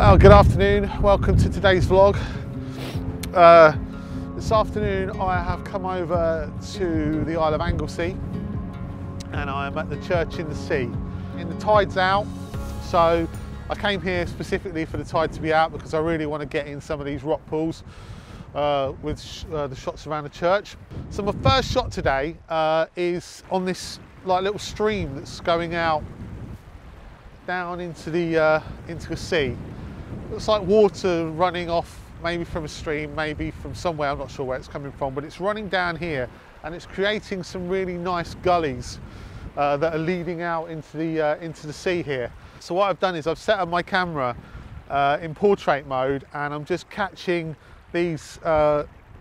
Well, good afternoon, welcome to today's vlog. This afternoon I have come over to the Isle of Anglesey and I am at the church in the sea. And the tide's out, so I came here specifically for the tide to be out because I really want to get in some of these rock pools with the shots around the church. So my first shot today is on this little stream that's going out down into the sea. Looks like water running off, maybe from a stream, maybe from somewhere, I'm not sure where it's coming from, but it's running down here and it's creating some really nice gullies that are leading out into the sea here. So what I've done is I've set up my camera in portrait mode and I'm just catching these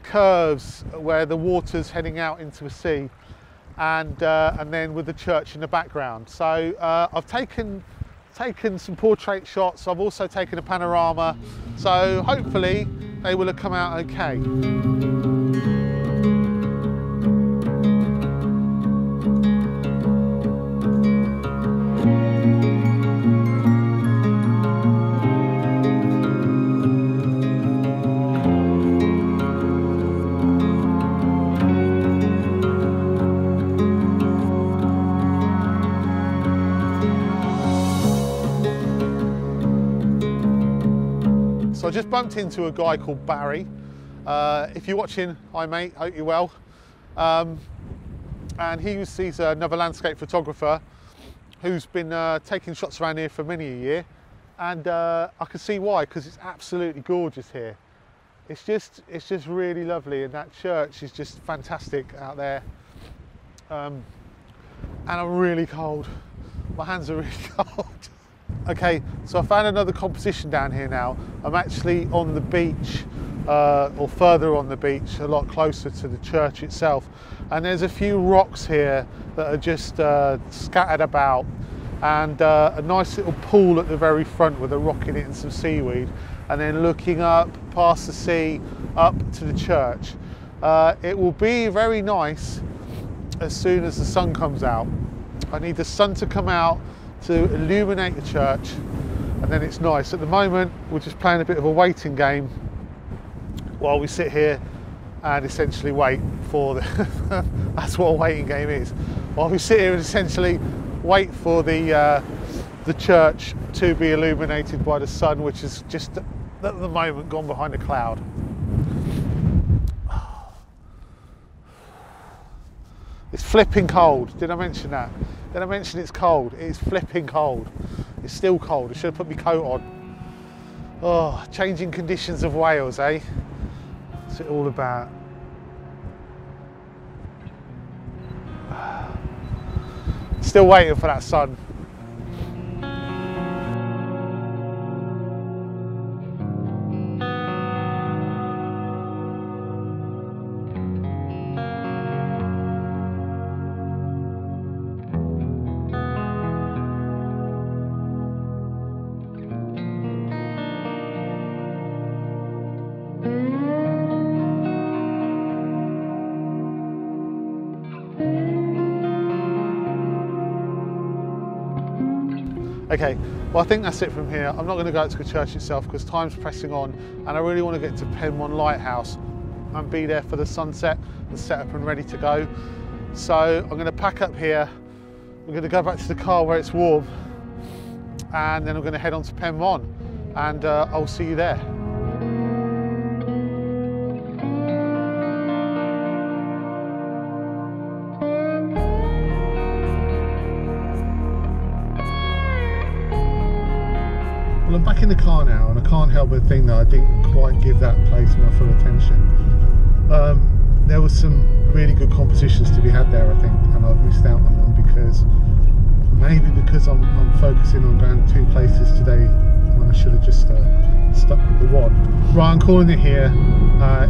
curves where the water's heading out into the sea and then with the church in the background. So I've taken some portrait shots. I've also taken a panorama, so hopefully they will have come out okay. So I just bumped into a guy called Barry. If you're watching, hi mate, hope you're well. And he's another landscape photographer who's been taking shots around here for many a year. And I can see why, because it's absolutely gorgeous here. It's just really lovely, and that church is just fantastic out there. And I'm really cold. My hands are really cold. Okay, so I found another composition down here now. I'm actually on the beach, or further on the beach, a lot closer to the church itself. And there's a few rocks here that are just scattered about, and a nice little pool at the very front with a rock in it and some seaweed. And then looking up past the sea, up to the church. It will be very nice as soon as the sun comes out. I need the sun to come out to illuminate the church, and then it's nice. At the moment we're just playing a bit of a waiting game while we sit here and essentially wait for the that's what a waiting game is, while we sit here and essentially wait for the church to be illuminated by the sun, which is just at the moment gone behind a cloud. It's flipping cold. Did I mention that? Did I mention it's cold? It's flipping cold. It's still cold. I should have put my coat on. Oh, changing conditions of Wales, eh? What's it all about? Still waiting for that sun. Okay, well I think that's it from here. I'm not going to go out to the church itself because time's pressing on, and I really want to get to Penmon Lighthouse and be there for the sunset and set up and ready to go. So I'm going to pack up here, I'm going to go back to the car where it's warm, and then I'm going to head on to Penmon, and I'll see you there. Well, I'm back in the car now, and I can't help but think that I didn't quite give that place my full attention. There was some really good compositions to be had there, I think, and I've missed out on them because I'm focusing on going to two places today when I should have just stuck with the one. Right, I'm calling it here.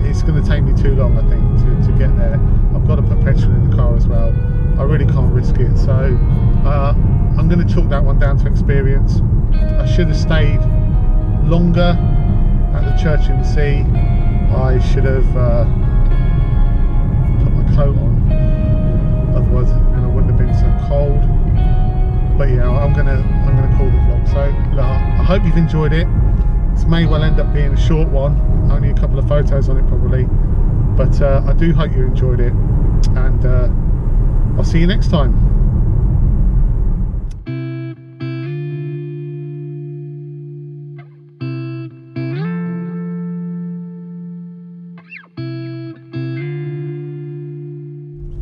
It's going to take me too long, I think, to get there. I've got to put petrol in the car as well. I really can't risk it, so I'm going to chalk that one down to experience. I should have stayed longer at the church in the sea. I should have put my coat on, otherwise and I wouldn't have been so cold. But yeah, I'm gonna call the vlog. So look, I hope you've enjoyed it. It may well end up being a short one, only a couple of photos on it probably, but I do hope you enjoyed it, and I'll see you next time.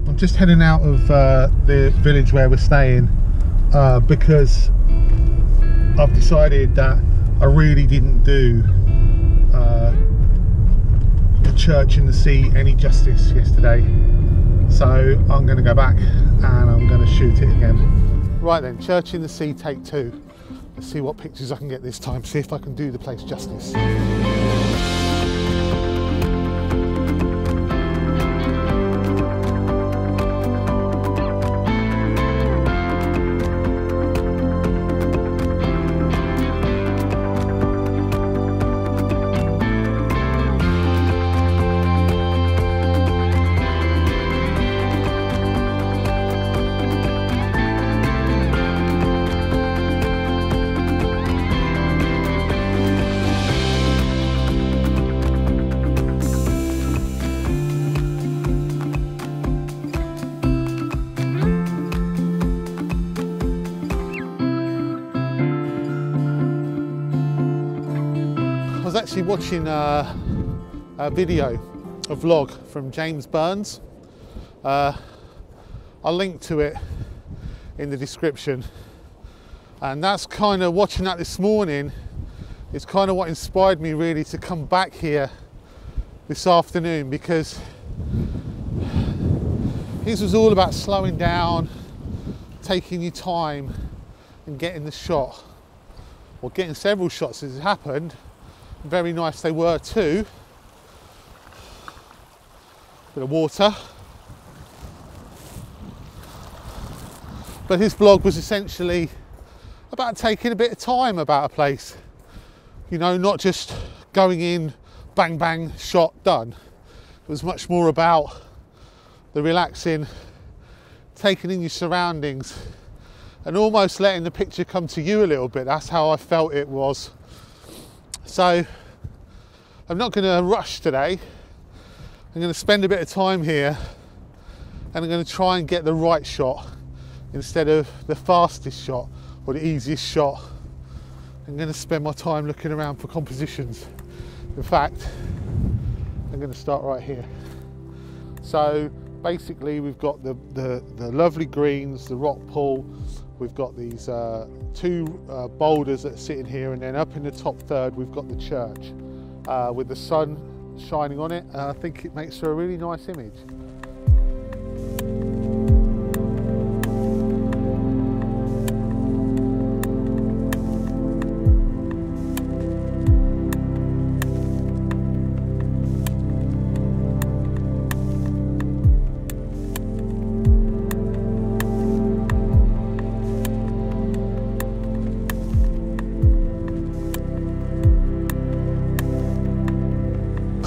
I'm just heading out of the village where we're staying because I've decided that I really didn't do the church in the sea any justice yesterday, so I'm going to go back and I'm going to shoot it again. Right then, church in the sea take 2. Let's see what pictures I can get this time, see if I can do the place justice. I was actually watching a video, a vlog from James Burns. I'll link to it in the description, and that's kind of, watching that this morning, it's kind of what inspired me really to come back here this afternoon, because his was all about slowing down, taking your time and getting the shot, or getting several shots as it happened. Very nice they were too. Bit of water. But his vlog was essentially about taking a bit of time about a place. You know, not just going in, bang, bang, shot, done. It was much more about the relaxing, taking in your surroundings, and almost letting the picture come to you a little bit. That's how I felt it was. So I'm not going to rush today. I'm going to spend a bit of time here, and I'm going to try and get the right shot instead of the fastest shot or the easiest shot. I'm going to spend my time looking around for compositions. In fact, I'm going to start right here. So basically we've got the lovely greens, the rock pool. We've got these 2 boulders that are sitting here, and then up in the top third we've got the church with the sun shining on it. I think it makes for a really nice image.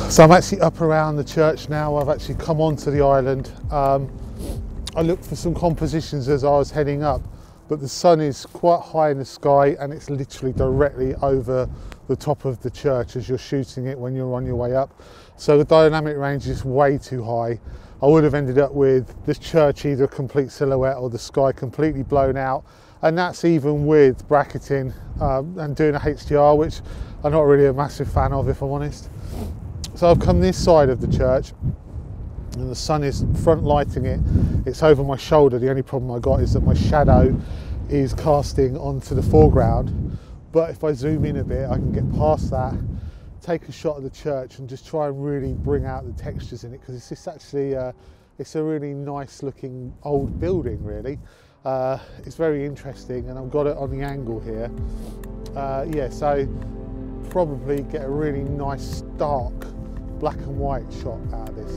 So I'm actually up around the church now. I've actually come onto the island. I looked for some compositions as I was heading up, but the sun is quite high in the sky and it's literally directly over the top of the church as you're shooting it when you're on your way up. So the dynamic range is way too high. I would have ended up with this church either a complete silhouette or the sky completely blown out. And that's even with bracketing and doing a HDR, which I'm not really a massive fan of, if I'm honest. So I've come this side of the church and the sun is front lighting it. It's over my shoulder. The only problem I got is that my shadow is casting onto the foreground. But if I zoom in a bit, I can get past that, take a shot of the church and just try and really bring out the textures in it, because it's just actually, it's a really nice looking old building really. It's very interesting, and I've got it on the angle here. Yeah, so probably get a really nice stark black and white shot out of this.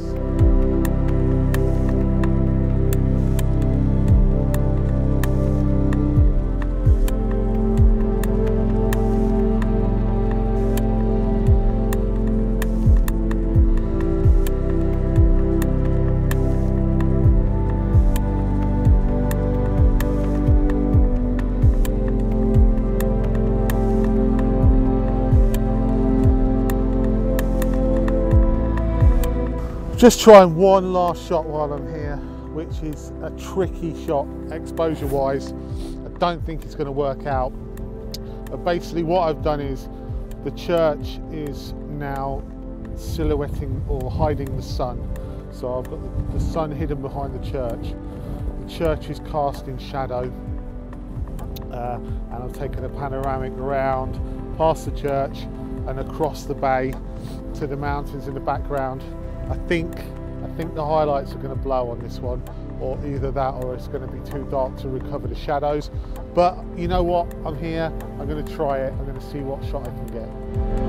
Just trying one last shot while I'm here, which is a tricky shot exposure wise. I don't think it's going to work out. But basically what I've done is the church is now silhouetting or hiding the sun. So I've got the sun hidden behind the church. The church is cast in shadow. And I've taken a panoramic round past the church and across the bay to the mountains in the background. I think the highlights are going to blow on this one, or either that or it's going to be too dark to recover the shadows. But you know what? I'm here. I'm going to try it. I'm going to see what shot I can get.